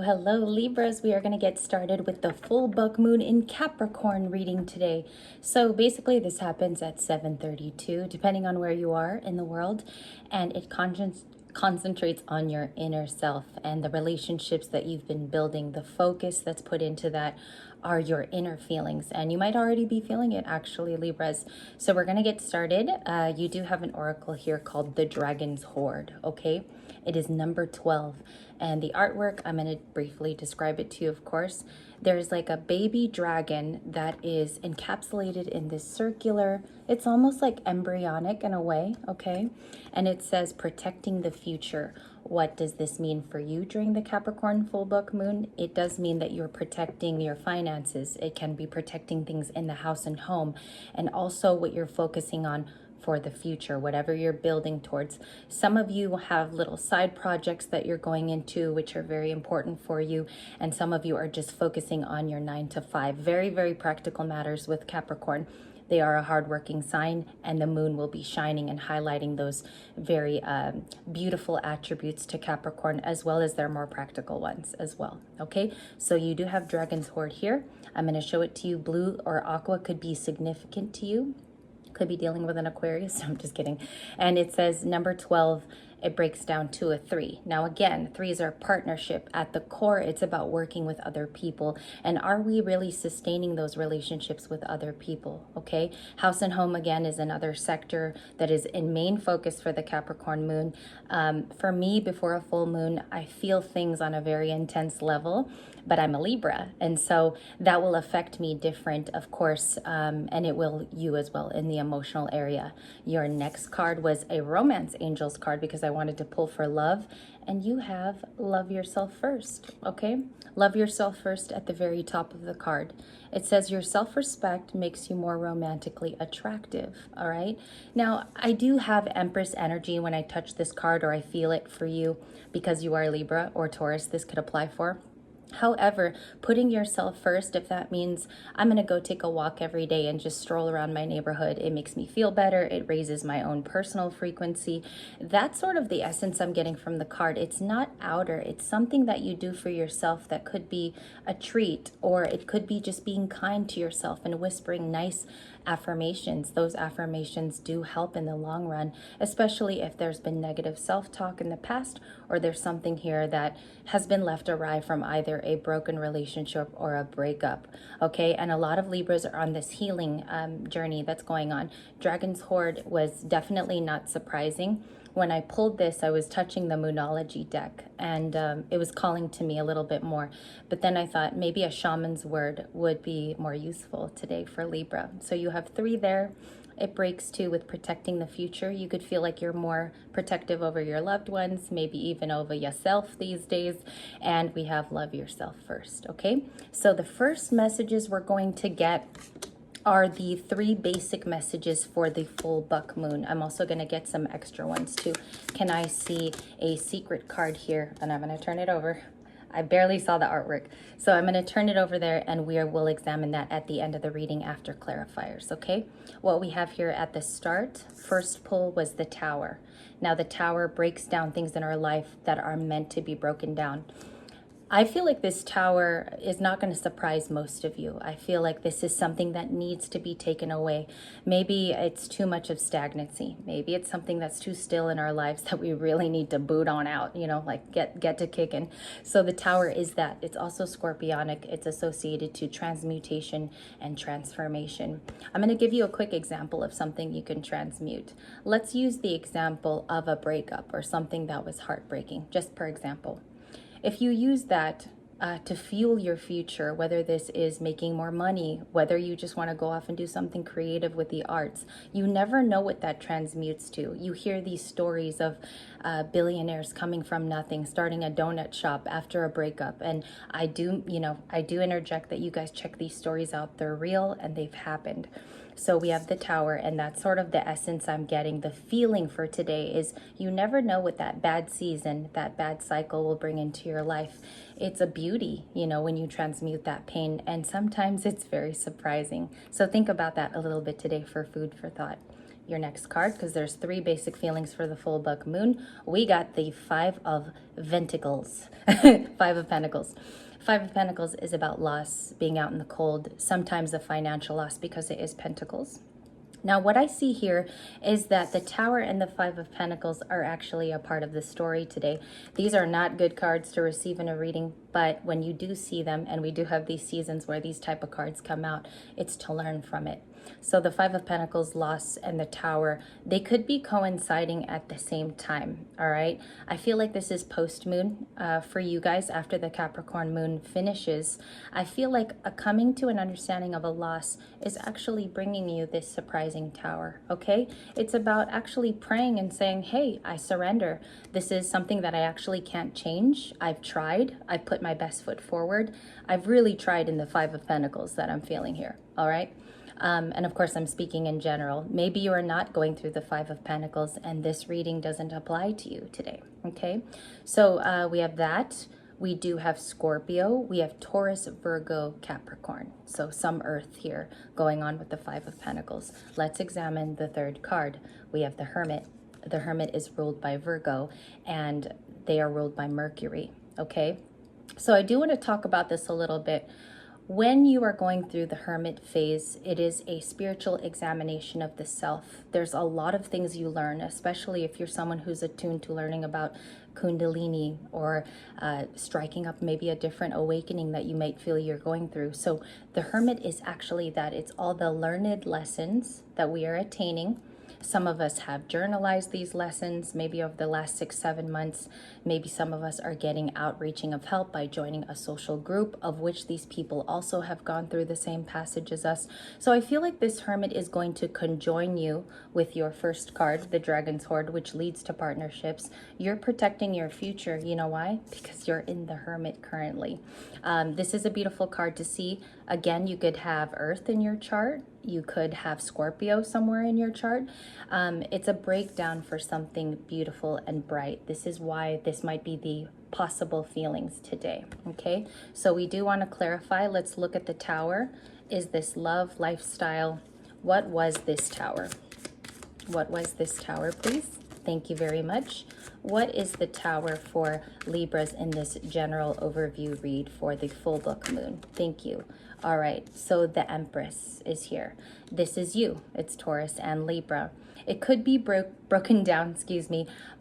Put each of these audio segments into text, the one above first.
Hello Libras, we are going to get started with the full buck moon in Capricorn reading today. So basically this happens at 7:32 depending on where you are in the world, and it concentrates on your inner self and the relationships that you've been building. The focus that's put into that are your inner feelings, and you might already be feeling it actually, Libras. So we're going to get started. You do have an oracle here called the Dragon's Hoard, okay? It is number 12, and the artwork, I'm going to briefly describe it to you, of course. There's like a baby dragon that is encapsulated in this circular, it's almost like embryonic in a way, okay? And it says protecting the future. What does this mean for you during the Capricorn full buck moon? It does mean that you're protecting your finances. It can be protecting things in the house and home, and also what you're focusing on for the future, whatever you're building towards. Some of you have little side projects that you're going into, which are very important for you. And some of you are just focusing on your 9 to 5. Very, very practical matters with Capricorn. They are a hardworking sign, and the moon will be shining and highlighting those very beautiful attributes to Capricorn, as well as their more practical ones as well. Okay, so you do have Dragon's Hoard here. I'm going to show it to you. Blue or aqua could be significant to you. Could be dealing with an Aquarius. I'm just kidding. And it says number 12, it breaks down to a 3. Now again, 3s are partnership. At the core, it's about working with other people. And are we really sustaining those relationships with other people? Okay. House and home again is another sector that is in main focus for the Capricorn moon. For me, before a full moon, I feel things on a very intense level, but I'm a Libra, and so that will affect me different, of course, and it will you as well in the emotional area. Your next card was a romance angels card because I wanted to pull for love, and you have love yourself first, okay? Love yourself first at the very top of the card. It says your self-respect makes you more romantically attractive, all right? Now, I do have Empress energy when I touch this card, or I feel it for you because you are Libra or Taurus, this could apply for. However, putting yourself first, if that means I'm going to go take a walk every day and just stroll around my neighborhood, it makes me feel better. It raises my own personal frequency. That's sort of the essence I'm getting from the card. It's not outer. It's something that you do for yourself that could be a treat, or it could be just being kind to yourself and whispering nice affirmations. Those affirmations do help in the long run, especially if there's been negative self-talk in the past, or there's something here that has been left awry from either a broken relationship or a breakup. Okay, and a lot of Libras are on this healing journey that's going on. Dragon's Hoard was definitely not surprising. When I pulled this, I was touching the Moonology deck, and it was calling to me a little bit more. But then I thought maybe a shaman's word would be more useful today for Libra. So you have 3 there. It breaks too with protecting the future. You could feel like you're more protective over your loved ones, maybe even over yourself these days. And we have love yourself first, okay? So the first messages we're going to get are the 3 basic messages for the full buck moon. I'm also going to get some extra ones too. Can I see a secret card here? And I'm going to turn it over. I barely saw the artwork. So I'm going to turn it over there, and will examine that at the end of the reading after clarifiers, okay? What we have here at the start, first pull was the Tower. Now the Tower breaks down things in our life that are meant to be broken down. I feel like this Tower is not going to surprise most of you. I feel like this is something that needs to be taken away. Maybe it's too much of stagnancy. Maybe it's something that's too still in our lives that we really need to boot on out, you know, like get to kicking. So the Tower is that. It's also scorpionic. It's associated to transmutation and transformation. I'm going to give you a quick example of something you can transmute. Let's use the example of a breakup or something that was heartbreaking, just per example. If you use that to fuel your future, whether this is making more money, whether you just want to go off and do something creative with the arts, you never know what that transmutes to. You hear these stories of billionaires coming from nothing, starting a donut shop after a breakup. And I do interject that you guys check these stories out. They're real and they've happened. So we have the Tower, and that's sort of the essence I'm getting. The feeling for today is you never know what that bad season, that bad cycle will bring into your life. It's a beauty, you know, when you transmute that pain, and sometimes it's very surprising. So think about that a little bit today for food for thought. your next card, because there's 3 basic feelings for the full buck moon. We got the 5 of Pentacles. 5 of Pentacles. 5 of Pentacles is about loss, being out in the cold, sometimes a financial loss because it is Pentacles. Now, what I see here is that the Tower and the 5 of Pentacles are actually a part of the story today. These are not good cards to receive in a reading, but when you do see them, and we do have these seasons where these type of cards come out, it's to learn from it. So the 5 of Pentacles, loss, and the Tower, they could be coinciding at the same time, all right? I feel like this is post-moon for you guys after the Capricorn moon finishes. I feel like a coming to an understanding of a loss is actually bringing you this surprising Tower, okay? It's about actually praying and saying, hey, I surrender. This is something that I actually can't change. I've tried. I've put my best foot forward. I've really tried in the 5 of Pentacles that I'm feeling here, all right? And of course, I'm speaking in general. Maybe you are not going through the 5 of Pentacles and this reading doesn't apply to you today, okay? So we have that. We do have Scorpio. We have Taurus, Virgo, Capricorn. So some earth here going on with the 5 of Pentacles. Let's examine the 3rd card. We have the Hermit. The Hermit is ruled by Virgo and they are ruled by Mercury, okay? So I do want to talk about this a little bit. When you are going through the Hermit phase, it is a spiritual examination of the self. There's a lot of things you learn, especially if you're someone who's attuned to learning about Kundalini or striking up maybe a different awakening that you might feel you're going through. So the Hermit is actually that. It's all the learned lessons that we are attaining. Some of us have journalized these lessons, maybe over the last 6-7 months. Maybe some of us are getting outreaching of help by joining a social group of which these people also have gone through the same passage as us. So I feel like this Hermit is going to conjoin you with your 1st card, the Dragon's Hoard, which leads to partnerships. You're protecting your future. You know why? Because you're in the Hermit currently. This is a beautiful card to see. Again, you could have Earth in your chart. You could have Scorpio somewhere in your chart. It's a breakdown for something beautiful and bright. This is why this might be the possible feelings today, okay? So we do want to clarify. Let's look at the Tower. Is this love, lifestyle? What was this Tower? What was this Tower, please? Thank you very much. What is the Tower for Libras in this general overview read for the full book moon? Thank you. All right, so the Empress is here. This is you. It's Taurus and Libra. It could be broken down,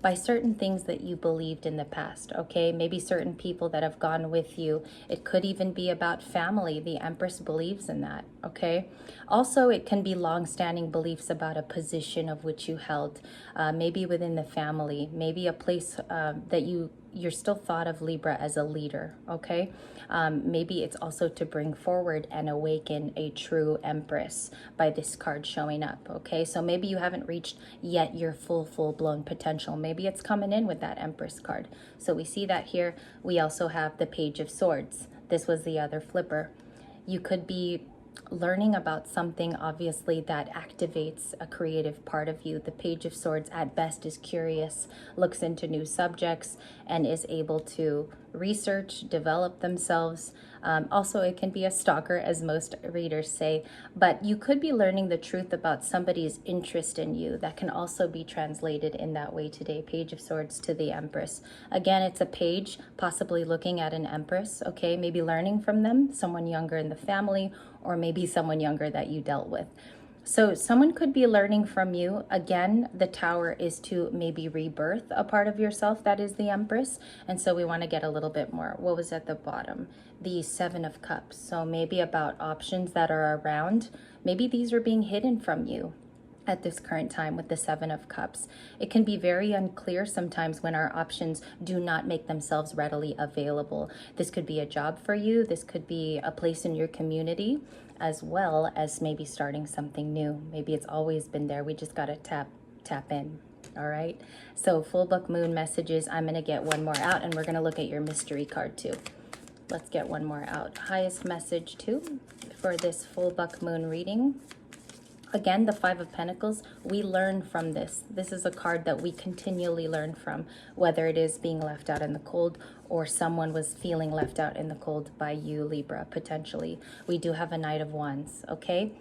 by certain things that you believed in the past, okay? Maybe certain people that have gone with you. It could even be about family. The Empress believes in that, okay? Also, it can be long-standing beliefs about a position of which you held, maybe within the family, maybe a place that you're still thought of, Libra, as a leader, okay? Maybe it's also to bring forward and awaken a true Empress by this card showing up, okay? So maybe you haven't reached yet your full-blown potential. Maybe it's coming in with that Empress card. So we see that here. We also have the Page of Swords. This was the other flipper. You could be learning about something, obviously, that activates a creative part of you. The Page of Swords at best is curious, looks into new subjects, and is able to research, develop themselves. Also, it can be a stalker, as most readers say, but you could be learning the truth about somebody's interest in you. That can also be translated in that way today. Page of Swords to the Empress. Again, it's a page, possibly looking at an Empress, okay? Maybe learning from them, someone younger in the family, or maybe someone younger that you dealt with. So someone could be learning from you. Again, the Tower is to maybe rebirth a part of yourself. That is the Empress. And so we want to get a little bit more. What was at the bottom? The 7 of Cups. So maybe about options that are around. Maybe these are being hidden from you at this current time with the 7 of Cups. It can be very unclear sometimes when our options do not make themselves readily available. This could be a job for you. This could be a place in your community, as well as maybe starting something new. Maybe it's always been there. We just got to tap in. All right. So full book moon messages. I'm going to get one more out and we're going to look at your mystery card too. Let's get one more out. Highest message too for this full book moon reading. Again, the 5 of Pentacles, we learn from this. This is a card that we continually learn from, whether it is being left out in the cold or someone was feeling left out in the cold by you, Libra, potentially. We do have a Knight of Wands, okay?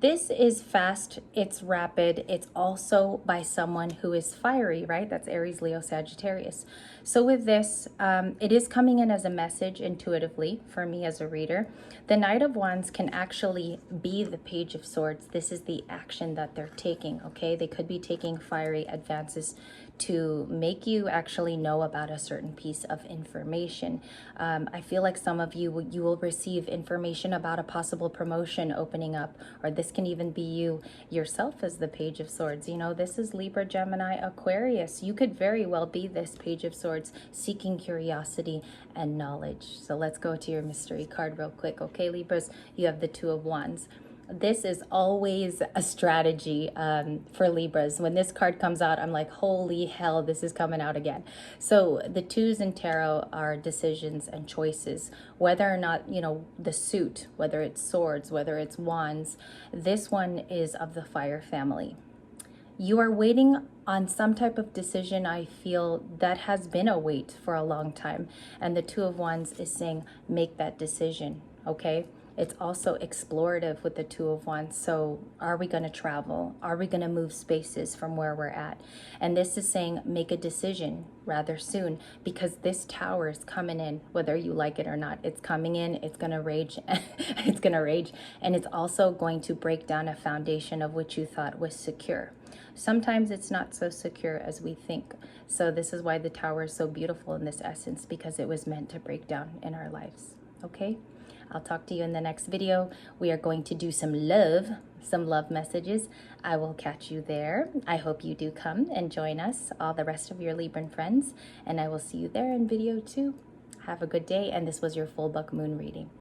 This is fast, it's rapid, it's also by someone who is fiery, right? That's Aries, Leo, Sagittarius. So with this, it is coming in as a message intuitively for me as a reader. The Knight of Wands can actually be the Page of Swords. This is the action that they're taking, okay? They could be taking fiery advances to make you actually know about a certain piece of information. I feel like some of you will receive information about a possible promotion opening up, or this can even be you yourself as the Page of Swords. You know, this is Libra, Gemini, Aquarius. You could very well be this Page of Swords seeking curiosity and knowledge. So let's go to your mystery card real quick. Okay, Libras, you have the Two of Wands. This is always a strategy for Libras. When this card comes out, I'm like, holy hell, this is coming out again. So the twos in tarot are decisions and choices. Whether or not, you know, the suit, whether it's swords, whether it's wands, this one is of the fire family. You are waiting on some type of decision, I feel, that has been a wait for a long time. And the Two of Wands is saying, make that decision, okay? It's also explorative with the Two of Wands. So are we going to travel? Are we going to move spaces from where we're at? And this is saying make a decision rather soon, because this tower is coming in, whether you like it or not. It's coming in, it's going to rage, it's going to rage. And it's also going to break down a foundation of which you thought was secure. Sometimes it's not so secure as we think. So this is why the tower is so beautiful in this essence, because it was meant to break down in our lives. Okay? I'll talk to you in the next video. We are going to do some love messages. I will catch you there. I hope you do come and join us, all the rest of your Libran friends, and I will see you there in video 2. Have a good day, and this was your full buck moon reading.